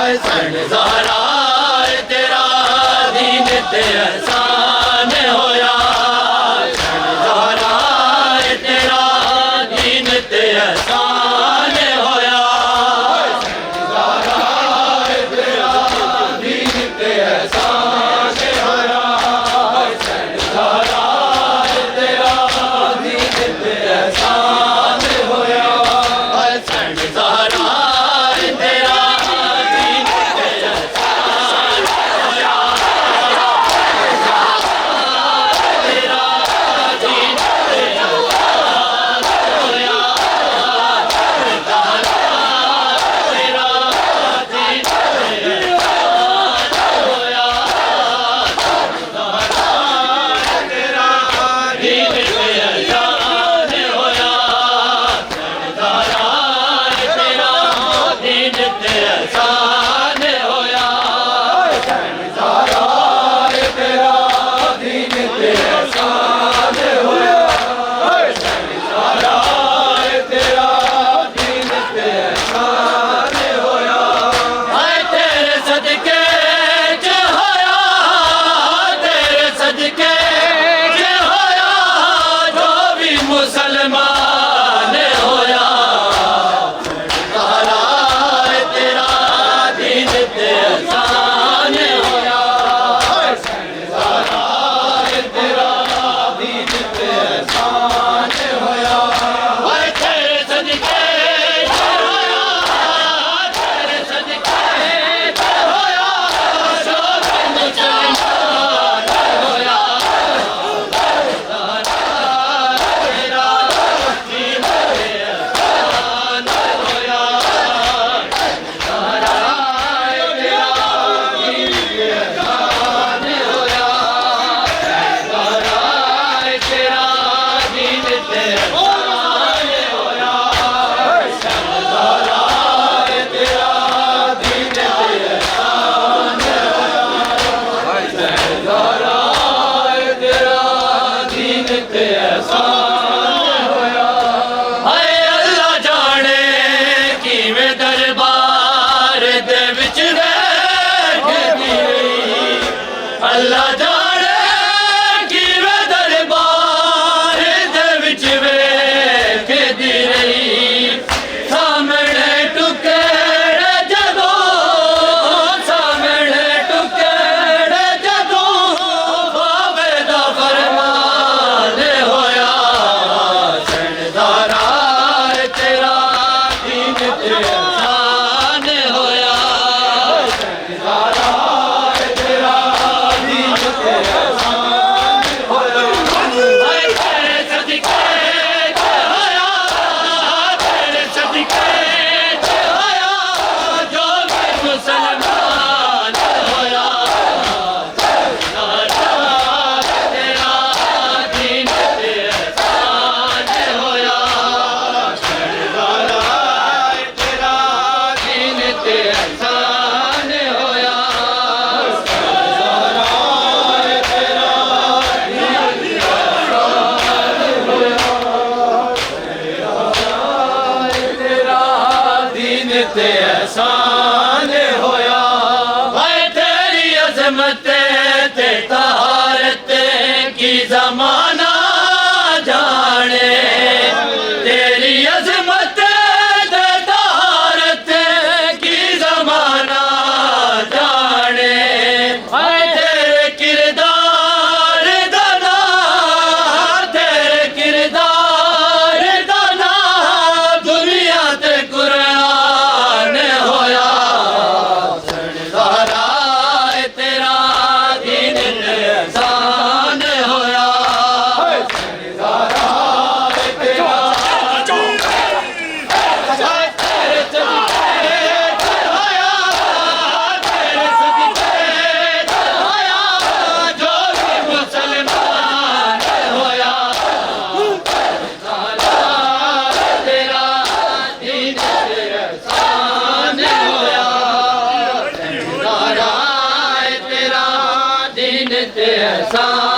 ज़हरा तेरा दीन ते एहसान होया। ज़हरा तेरा दीन ते एहसान होया। ज़हरा तेरा दीन ते एहसान होया। ज़हरा तेरा दीन ते एहसान होया। ज़हरा अल्लाह जाने किवें दरबार दे विच वेखदी रही। सामने टुकड़े जदों, सामने टुकड़े जदों बाबे दा फरमान होया। ज़हरा तेरा दीन ते एहसान होया। ज़हरा ते एहसान होया। हाय तेरी अज़मत ते तहारत की ज़माना जाने। तेरी अज़मत ते तहारत की ज़माना जाने। हाय तेरे किरदार दाना, तेरे किरदार दाना दुनिया ते कुरान ते एहसान